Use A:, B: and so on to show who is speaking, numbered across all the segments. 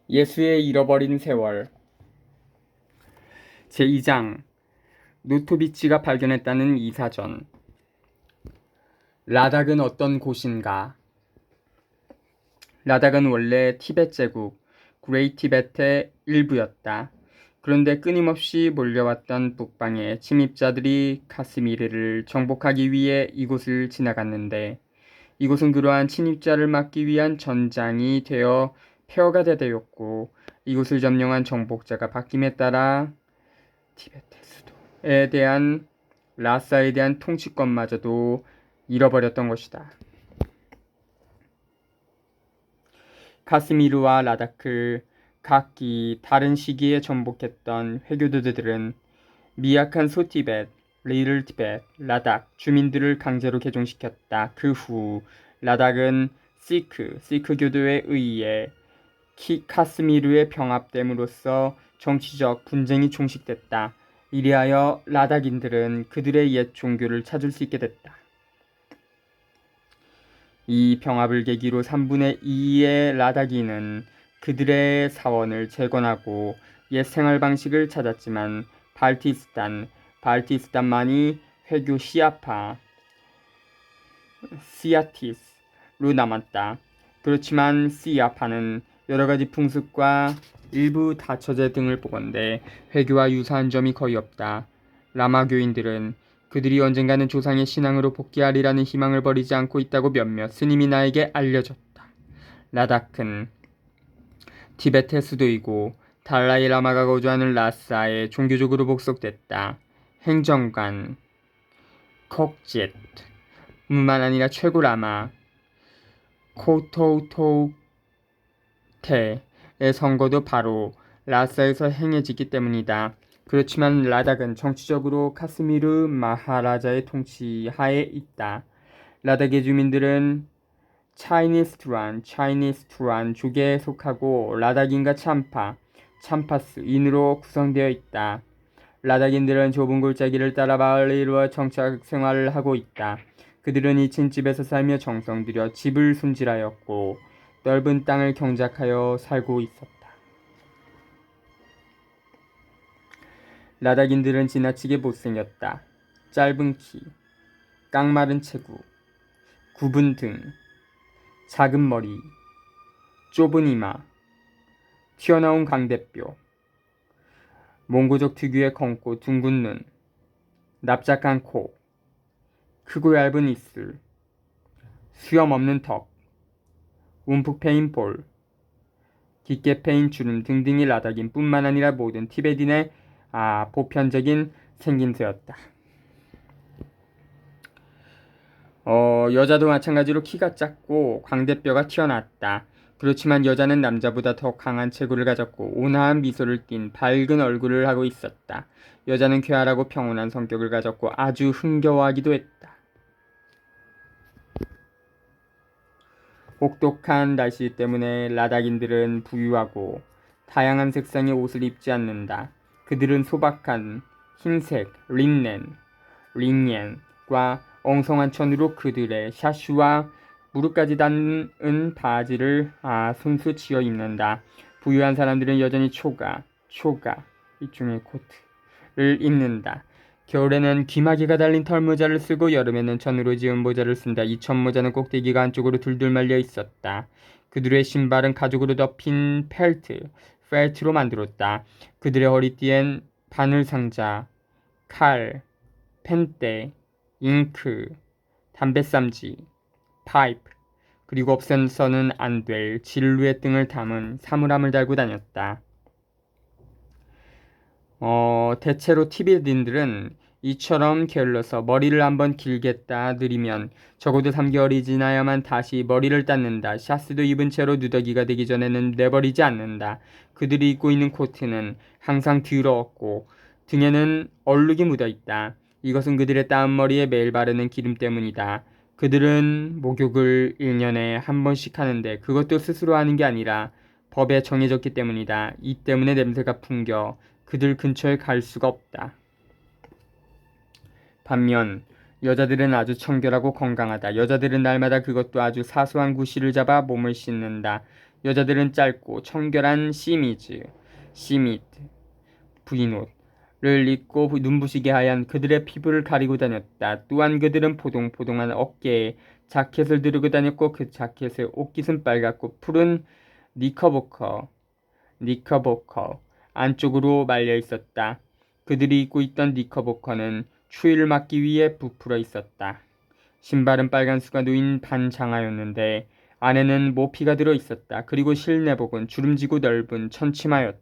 A: 예수의 잃어버린 세월 제2장 노토비치가 발견했다는 이사전. 라닥은 어떤 곳인가? 라닥은 원래 티벳 제국 그레이트 티벳의 일부였다. 그런데 끊임없이 몰려왔던 북방의 침입자들이 카스미르를 정복하기 위해 이곳을 지나갔는데 이곳은 그러한 침입자를 막기 위한 전장이 되어 폐허가 되었고 이곳을 점령한 정복자가 바뀜에 따라 티베트의 수도에 대한 라사에 대한 통치권마저도 잃어버렸던 것이다. 카스미르와 라다크를 각기 다른 시기에 정복했던 회교도들은 미약한 소티벳, 리틀 티벳, 라닥 주민들을 강제로 개종시켰다. 그 후 라닥은 시크 교도에 의해 카스미르에 병합됨으로써 정치적 분쟁이 종식됐다. 이리하여 라닥인들은 그들의 옛 종교를 찾을 수 있게 됐다. 이 병합을 계기로 3분의 2의 라닥인은 그들의 사원을 재건하고 옛 생활 방식을 찾았지만 발티스탄만이 회교 시아티스로 남았다. 그렇지만 시아파는 여러가지 풍습과 일부 다처제 등을 보건대 회교와 유사한 점이 거의 없다. 라마교인들은 그들이 언젠가는 조상의 신앙으로 복귀하리라는 희망을 버리지 않고 있다고 몇몇 스님이 나에게 알려졌다. 라닥은 티베트의 수도이고 달라이 라마가 거주하는 라사에 종교적으로 복속됐다. 행정관 콕짓 뿐만 아니라 최고 라마 코토우토우테의 선거도 바로 라사에서 행해지기 때문이다. 그렇지만 라닥은 정치적으로 카스미르 마하라자의 통치하에 있다. 라닥의 주민들은 차이니스 투란 족에 속하고 라닥인과 참파스인으로 구성되어 있다. 라닥인들은 좁은 골짜기를 따라 마을을 이루어 정착 생활을 하고 있다. 그들은 2층 집에서 살며 정성 들여 집을 손질하였고 넓은 땅을 경작하여 살고 있었다. 라닥인들은 지나치게 못생겼다. 짧은 키, 깡마른 체구, 굽은 등, 작은 머리, 좁은 이마, 튀어나온 광대뼈, 몽고족 특유의 검고 둥근 눈, 납작한 코, 크고 얇은 입술, 수염 없는 턱, 움푹 패인 볼, 깊게 패인 주름 등등이 라닥인 뿐만 아니라 모든 티베딘의 보편적인 생김새였다. 여자도 마찬가지로 키가 작고 광대뼈가 튀어나왔다. 그렇지만 여자는 남자보다 더 강한 체구를 가졌고 온화한 미소를 띤 밝은 얼굴을 하고 있었다. 여자는 쾌활하고 평온한 성격을 가졌고 아주 흥겨워하기도 했다. 혹독한 날씨 때문에 라닥인들은 부유하고 다양한 색상의 옷을 입지 않는다. 그들은 소박한 흰색 린넨과 엉성한 천으로 그들의 샤슈와 무릎까지 닿는 바지를 손수 지어 입는다. 부유한 사람들은 여전히 초가 일종의 코트를 입는다. 겨울에는 귀마개가 달린 털모자를 쓰고 여름에는 천으로 지은 모자를 쓴다. 이 천모자는 꼭대기가 안쪽으로 둘둘 말려 있었다. 그들의 신발은 가죽으로 덮인 펠트로 만들었다. 그들의 허리띠엔 바늘상자, 칼, 펜대, 잉크, 담뱃삼지, 파이프, 그리고 없어서는 안 될 진루의 등을 담은 사물함을 달고 다녔다. 대체로 티베딘들은 이처럼 게을러서 머리를 한번 길겠다 느리면 적어도 3개월이 지나야만 다시 머리를 닦는다. 샤스도 입은 채로 누더기가 되기 전에는 내버리지 않는다. 그들이 입고 있는 코트는 항상 더러웠고 등에는 얼룩이 묻어있다. 이것은 그들의 따은 머리에 매일 바르는 기름 때문이다. 그들은 목욕을 1년에 한 번씩 하는데 그것도 스스로 하는 게 아니라 법에 정해졌기 때문이다. 이 때문에 냄새가 풍겨 그들 근처에 갈 수가 없다. 반면 여자들은 아주 청결하고 건강하다. 여자들은 날마다 그것도 아주 사소한 구실을 잡아 몸을 씻는다. 여자들은 짧고 청결한 시미즈, 부인옷을 입고 눈부시게 하얀 그들의 피부를 가리고 다녔다. 또한 그들은 포동포동한 어깨에 자켓을 두르고 다녔고 그 자켓의 옷깃은 빨갛고 푸른 니커보커 안쪽으로 말려 있었다. 그들이 입고 있던 니커보커는 추위를 막기 위해 부풀어 있었다. 신발은 빨간 수가 놓인 반장화였는데 안에는 모피가 들어 있었다. 그리고 실내복은 주름지고 넓은 천치마였다.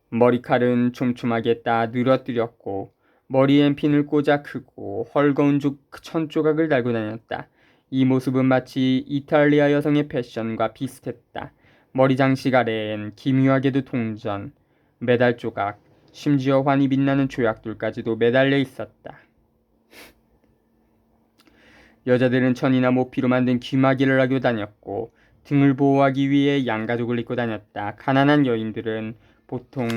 A: 머리칼은 촘촘하게 따 늘어뜨렸고 머리엔 핀을 꽂아 크고 헐거운 천조각을 달고 다녔다. 이 모습은 마치 이탈리아 여성의 패션과 비슷했다. 머리 장식 아래엔 기묘하게도 동전, 메달 조각, 심지어 환히 빛나는 조약돌까지도 매달려 있었다. 여자들은 천이나 모피로 만든 귀마개를 하고 다녔고 등을 보호하기 위해 양가죽을 입고 다녔다. 가난한 여인들은 보통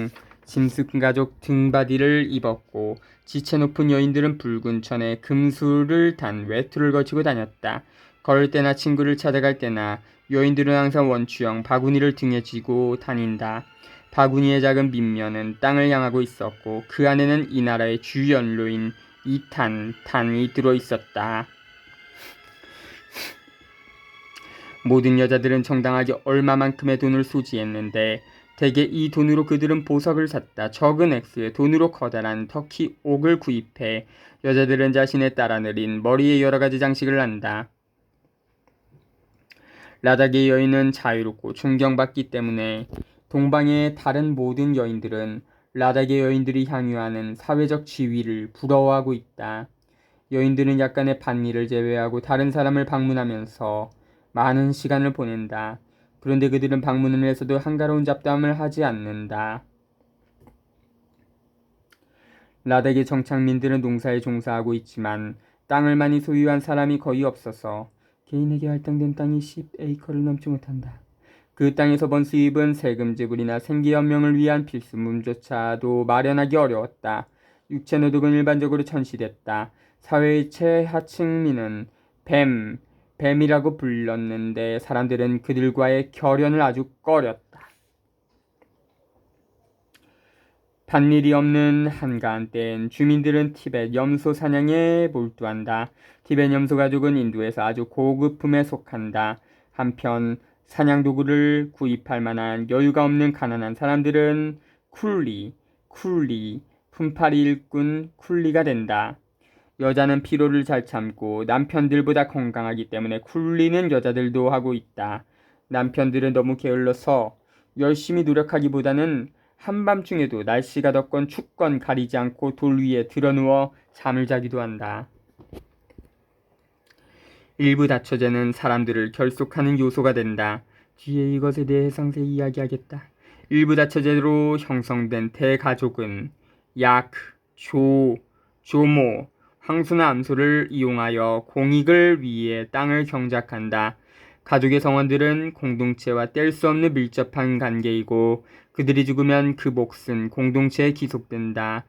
A: 짐승가죽 등바디를 입었고 지체 높은 여인들은 붉은 천에 금수를 단 외투를 걸치고 다녔다. 걸을 때나 친구를 찾아갈 때나 여인들은 항상 원추형 바구니를 등에 쥐고 다닌다. 바구니의 작은 밑면은 땅을 향하고 있었고 그 안에는 이 나라의 주연료인 탄이 들어있었다. 모든 여자들은 정당하게 얼마만큼의 돈을 소지했는데 대개 이 돈으로 그들은 보석을 샀다. 적은 액수의 돈으로 커다란 터키 옥을 구입해 여자들은 자신의 따라 내린 머리에 여러가지 장식을 한다. 라닥의 여인은 자유롭고 존경받기 때문에 동방의 다른 모든 여인들은 라닥의 여인들이 향유하는 사회적 지위를 부러워하고 있다. 여인들은 약간의 밭일을 제외하고 다른 사람을 방문하면서 많은 시간을 보낸다. 그런데 그들은 방문을 해서도 한가로운 잡담을 하지 않는다. 라닥의 정착민들은 농사에 종사하고 있지만 땅을 많이 소유한 사람이 거의 없어서 개인에게 할당된 땅이 10에이커를 넘지 못한다. 그 땅에서 번 수입은 세금 지불이나 생계연명을 위한 필수품조차도 마련하기 어려웠다. 육체노동은 일반적으로 천시됐다. 사회의 최하층민은 뱀이라고 불렀는데 사람들은 그들과의 결연을 아주 꺼렸다. 밭일이 없는 한가한 때엔 주민들은 티벳 염소 사냥에 몰두한다. 티벳 염소 가죽은 인도에서 아주 고급품에 속한다. 한편 사냥 도구를 구입할 만한 여유가 없는 가난한 사람들은 품팔이 일꾼 쿨리가 된다. 여자는 피로를 잘 참고 남편들보다 건강하기 때문에 쿨리는 여자들도 하고 있다. 남편들은 너무 게을러서 열심히 노력하기보다는 한밤중에도 날씨가 덥건 춥건 가리지 않고 돌 위에 드러누워 잠을 자기도 한다. 일부 다처제는 사람들을 결속하는 요소가 된다. 뒤에 이것에 대해 상세히 이야기하겠다. 일부 다처제로 형성된 대가족은 약, 조모, 황소나 암소를 이용하여 공익을 위해 땅을 경작한다. 가족의 성원들은 공동체와 뗄 수 없는 밀접한 관계이고 그들이 죽으면 그 몫은 공동체에 기속된다.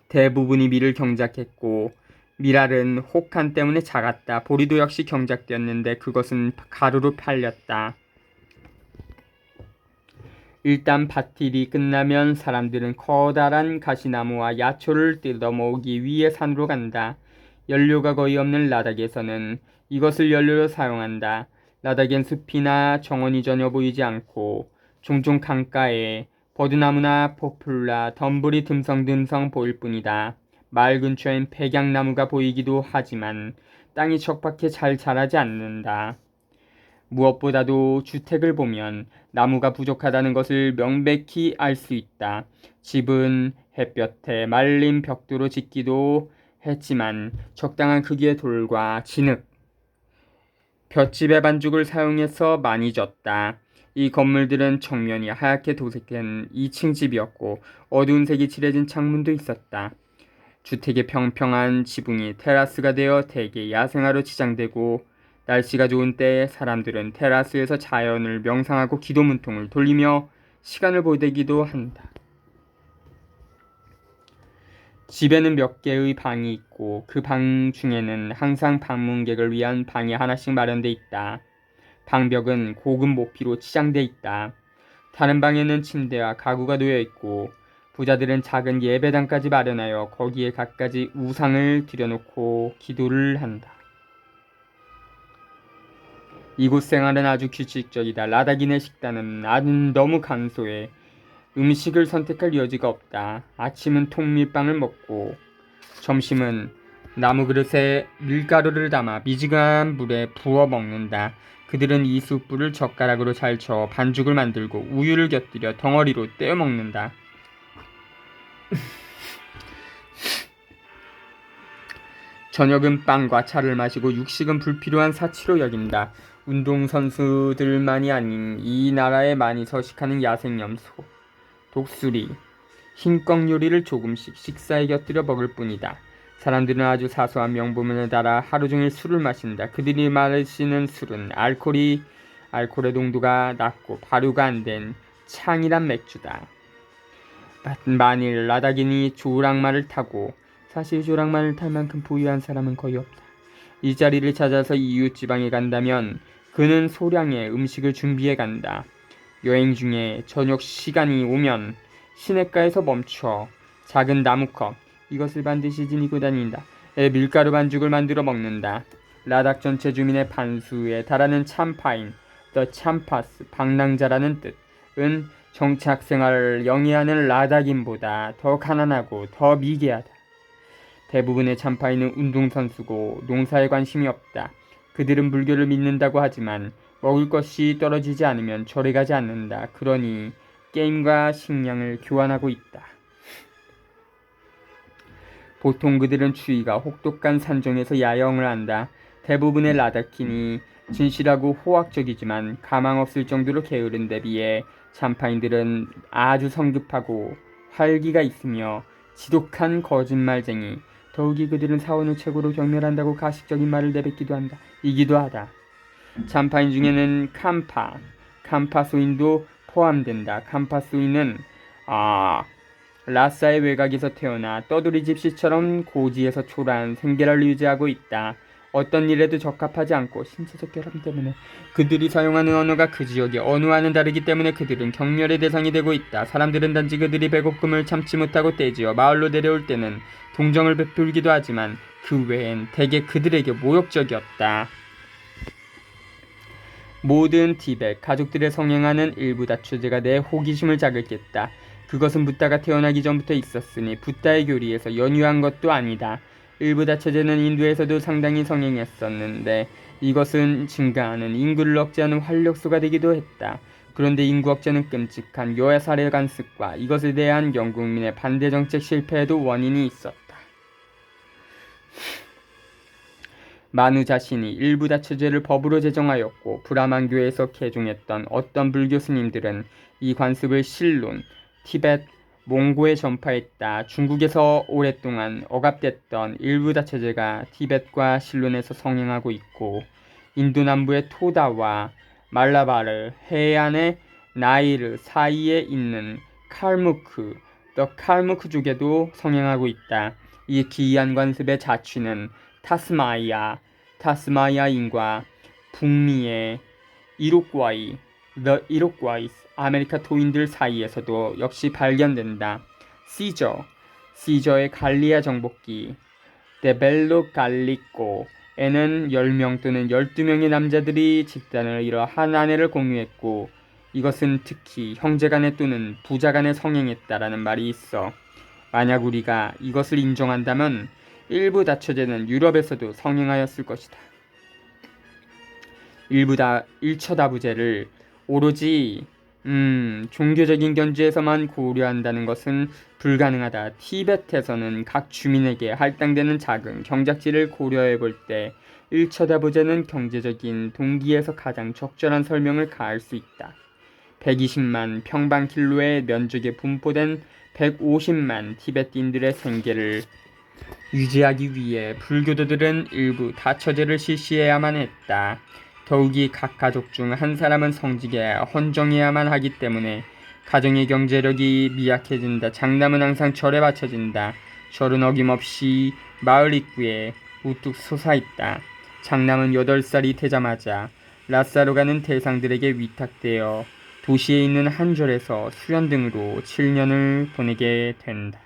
A: 대부분이 밀을 경작했고 밀알은 혹한 때문에 작았다. 보리도 역시 경작되었는데 그것은 가루로 팔렸다. 일단 밭일이 끝나면 사람들은 커다란 가시나무와 야초를 뜯어 모으기 위해 산으로 간다. 연료가 거의 없는 라닥에서는 이것을 연료로 사용한다. 라닥엔 숲이나 정원이 전혀 보이지 않고 종종 강가에 버드나무나 포플라, 덤불이 듬성듬성 보일 뿐이다. 마을 근처엔 백양나무가 보이기도 하지만 땅이 척박해 잘 자라지 않는다. 무엇보다도 주택을 보면 나무가 부족하다는 것을 명백히 알 수 있다. 집은 햇볕에 말린 벽돌로 짓기도 했지만 적당한 크기의 돌과 진흙, 볏짚의 반죽을 사용해서 많이 졌다. 이 건물들은 정면이 하얗게 도색된 2층 집이었고 어두운 색이 칠해진 창문도 있었다. 주택의 평평한 지붕이 테라스가 되어 대개 야생화로 치장되고 날씨가 좋은 때 사람들은 테라스에서 자연을 명상하고 기도 문통을 돌리며 시간을 보내기도 한다. 집에는 몇 개의 방이 있고 그 방 중에는 항상 방문객을 위한 방이 하나씩 마련돼 있다. 방벽은 고급 모피로 치장돼 있다. 다른 방에는 침대와 가구가 놓여 있고 부자들은 작은 예배당까지 마련하여 거기에 갖가지 우상을 들여놓고 기도를 한다. 이곳 생활은 아주 규칙적이다. 라다기네 식단은 너무 간소해. 음식을 선택할 여지가 없다. 아침은 통밀빵을 먹고 점심은 나무 그릇에 밀가루를 담아 미지근한 물에 부어 먹는다. 그들은 이쑤불을 젓가락으로 잘 저어 반죽을 만들고 우유를 곁들여 덩어리로 떼어 먹는다. 저녁은 빵과 차를 마시고 육식은 불필요한 사치로 여긴다. 운동선수들만이 아닌 이 나라에 많이 서식하는 야생염소, 독수리, 흰꺽 요리를 조금씩 식사에 곁들여 먹을 뿐이다. 사람들은 아주 사소한 명분을 따라 하루 종일 술을 마신다. 그들이 마시는 술은 알코올의 농도가 낮고 발효가 안 된 창이란 맥주다. 만일 라다긴이 조랑말을 타고, 사실 조랑말을 탈 만큼 부유한 사람은 거의 없다. 이 자리를 찾아서 이웃 지방에 간다면 그는 소량의 음식을 준비해 간다. 여행 중에 저녁 시간이 오면 시냇가에서 멈춰 작은 나무컵, 이것을 반드시 지니고 다닌다. 밀가루 반죽을 만들어 먹는다. 라닥 전체 주민의 반수에 달하는 참파인, 더 참파스, 방랑자라는 뜻은 정착 생활을 영위하는 라다긴보다 더 가난하고 더 미개하다. 대부분의 참파인은 운동선수고 농사에 관심이 없다. 그들은 불교를 믿는다고 하지만 먹을 것이 떨어지지 않으면 절에 가지 않는다. 그러니 게임과 식량을 교환하고 있다. 보통 그들은 추위가 혹독한 산정에서 야영을 한다. 대부분의 라다킨이 진실하고 호학적이지만 가망 없을 정도로 게으른 데 비해 참파인들은 아주 성급하고 활기가 있으며 지독한 거짓말쟁이, 더욱이 그들은 사원을 최고로 경멸한다고 가식적인 말을 내뱉기도 한다. 이기도 하다. 참파인 중에는 캄파소인도 포함된다. 캄파소인은 라사의 외곽에서 태어나 떠돌이 집시처럼 고지에서 초라한 생계를 유지하고 있다. 어떤 일에도 적합하지 않고 신체적 결함 때문에 그들이 사용하는 언어가 그 지역의 언어와는 다르기 때문에 그들은 경멸의 대상이 되고 있다. 사람들은 단지 그들이 배고픔을 참지 못하고 떼지어 마을로 내려올 때는 동정을 베풀기도 하지만 그 외엔 대개 그들에게 모욕적이었다. 모든 티벳 가족들의 성행하는 일부 다처제가 내 호기심을 자극했다. 그것은 붓다가 태어나기 전부터 있었으니 붓다의 교리에서 연유한 것도 아니다. 일부 다처제는 인도에서도 상당히 성행했었는데 이것은 증가하는 인구를 억제하는 활력소가 되기도 했다. 그런데 인구 억제는 끔찍한 여살의 간습과 이것에 대한 영국민의 반대 정책 실패에도 원인이 있었다. 마누 자신이 일부 다처제를 법으로 제정하였고 브라만교에서 개종했던 어떤 불교 스님들은 이 관습을 실론, 티벳, 몽고에 전파했다. 중국에서 오랫동안 억압됐던 일부 다처제가 티벳과 실론에서 성행하고 있고 인도 남부의 토다와 말라바르, 해안의 나이르 사이에 있는 더 칼무크족에도 성행하고 있다. 이 기이한 관습의 자취는 타스마이아인과 북미의 이로과이스, 아메리카 토인들 사이에서도 역시 발견된다. 시저의 갈리아 정복기, 데벨로 갈리코에는 10명 또는 12명의 남자들이 집단을 이뤄 한 아내를 공유했고 이것은 특히 형제간에 또는 부자간에 성행했다라는 말이 있어. 만약 우리가 이것을 인정한다면 일부 다처제는 유럽에서도 성행하였을 것이다. 일처다부제를 오로지 종교적인 견지에서만 고려한다는 것은 불가능하다. 티베트에서는 각 주민에게 할당되는 자금, 경작지를 고려해 볼 때 일처다부제는 경제적인 동기에서 가장 적절한 설명을 가할 수 있다. 120만 평방킬로의 면적에 분포된 150만 티베트인들의 생계를 유지하기 위해 불교도들은 일부 다처제를 실시해야만 했다. 더욱이 각 가족 중 한 사람은 성직에 헌정해야만 하기 때문에 가정의 경제력이 미약해진다. 장남은 항상 절에 바쳐진다. 절은 어김없이 마을 입구에 우뚝 솟아있다. 장남은 8살이 되자마자 라사로가는 대상들에게 위탁되어 도시에 있는 한 절에서 수련 등으로 7년을 보내게 된다.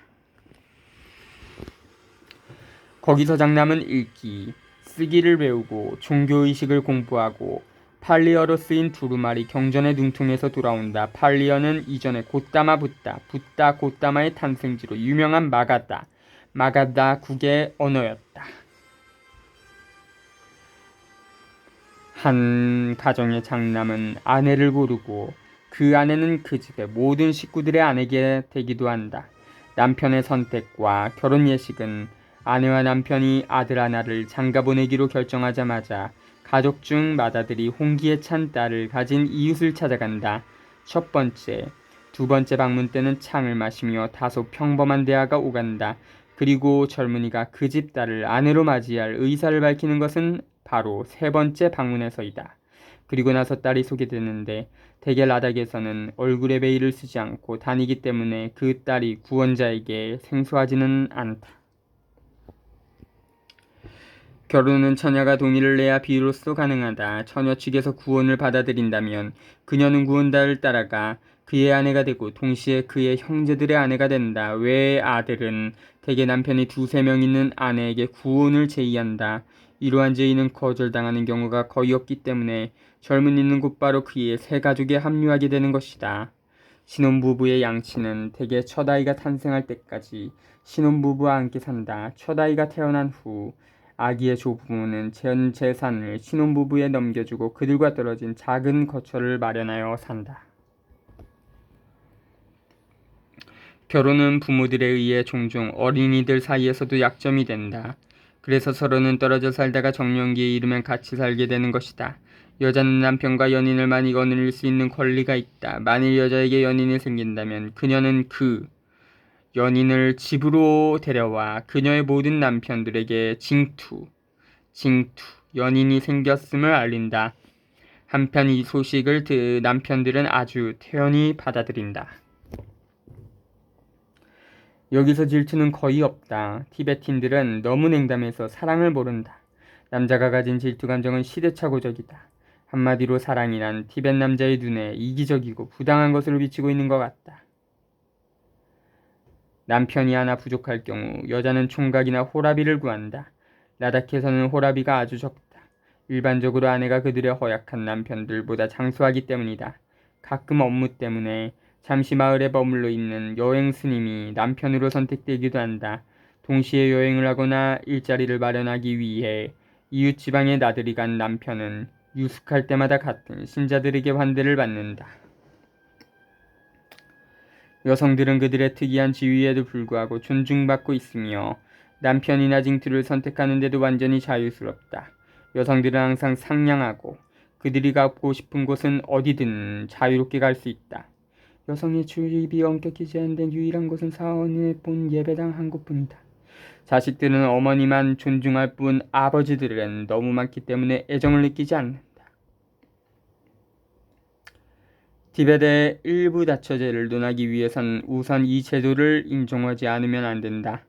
A: 거기서 장남은 읽기, 쓰기를 배우고 종교의식을 공부하고 팔리어로 쓰인 두루마리 경전의 능통에서 돌아온다. 팔리어는 이전에 고따마 붓다, 붓다 고따마의 탄생지로 유명한 마가다 국의 언어였다. 한 가정의 장남은 아내를 고르고 그 아내는 그 집의 모든 식구들의 아내가 되기도 한다. 남편의 선택과 결혼 예식은 아내와 남편이 아들 하나를 장가보내기로 결정하자마자 가족 중 맏아들이 홍기에 찬 딸을 가진 이웃을 찾아간다. 첫 번째, 두 번째 방문 때는 창을 마시며 다소 평범한 대화가 오간다. 그리고 젊은이가 그 집 딸을 아내로 맞이할 의사를 밝히는 것은 바로 세 번째 방문에서이다. 그리고 나서 딸이 소개되는데 대개 라닥에서는 얼굴에 베일을 쓰지 않고 다니기 때문에 그 딸이 구원자에게 생소하지는 않다. 결혼은 처녀가 동의를 내야 비로소 가능하다. 처녀 측에서 구원을 받아들인다면 그녀는 구원자를 따라가 그의 아내가 되고 동시에 그의 형제들의 아내가 된다. 외의 아들은 대개 남편이 2-3명 있는 아내에게 구원을 제의한다. 이러한 제의는 거절당하는 경우가 거의 없기 때문에 젊은이는 곧바로 그의 새 가족에 합류하게 되는 것이다. 신혼부부의 양치는 대개 첫 아이가 탄생할 때까지 신혼부부와 함께 산다. 첫 아이가 태어난 후 아기의 조부모는 전 재산을 신혼부부에 넘겨주고 그들과 떨어진 작은 거처를 마련하여 산다. 결혼은 부모들에 의해 종종 어린이들 사이에서도 약점이 된다. 그래서 서로는 떨어져 살다가 정년기에 이르면 같이 살게 되는 것이다. 여자는 남편과 연인을 많이 거느릴 수 있는 권리가 있다. 만일 여자에게 연인이 생긴다면 그녀는 그 연인을 집으로 데려와 그녀의 모든 남편들에게 징투, 연인이 생겼음을 알린다. 한편 이 소식을 남편들은 아주 태연히 받아들인다. 여기서 질투는 거의 없다. 티베틴들은 너무 냉담해서 사랑을 모른다. 남자가 가진 질투 감정은 시대착오적이다. 한마디로 사랑이란 티벳 남자의 눈에 이기적이고 부당한 것으로 비치고 있는 것 같다. 남편이 하나 부족할 경우 여자는 총각이나 호라비를 구한다. 라닥에서는 호라비가 아주 적다. 일반적으로 아내가 그들의 허약한 남편들보다 장수하기 때문이다. 가끔 업무 때문에 잠시 마을에 머물러 있는 여행 스님이 남편으로 선택되기도 한다. 동시에 여행을 하거나 일자리를 마련하기 위해 이웃 지방에 나들이 간 남편은 유숙할 때마다 같은 신자들에게 환대를 받는다. 여성들은 그들의 특이한 지위에도 불구하고 존중받고 있으며 남편이나 징투를 선택하는데도 완전히 자유스럽다. 여성들은 항상 상냥하고 그들이 가고 싶은 곳은 어디든 자유롭게 갈 수 있다. 여성의 출입이 엄격히 제한된 유일한 곳은 사원에 본 예배당 한 곳뿐이다. 자식들은 어머니만 존중할 뿐 아버지들은 너무 많기 때문에 애정을 느끼지 않는다. 티베트의 일부 다처제를 논하기 위해선 우선 이 제도를 인정하지 않으면 안 된다.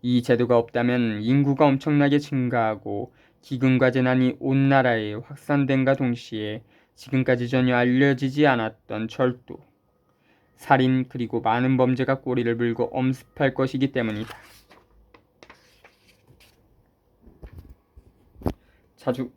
A: 이 제도가 없다면 인구가 엄청나게 증가하고 기근과 재난이 온 나라에 확산됨과 동시에 지금까지 전혀 알려지지 않았던 절도, 살인 그리고 많은 범죄가 꼬리를 물고 엄습할 것이기 때문이다. 자주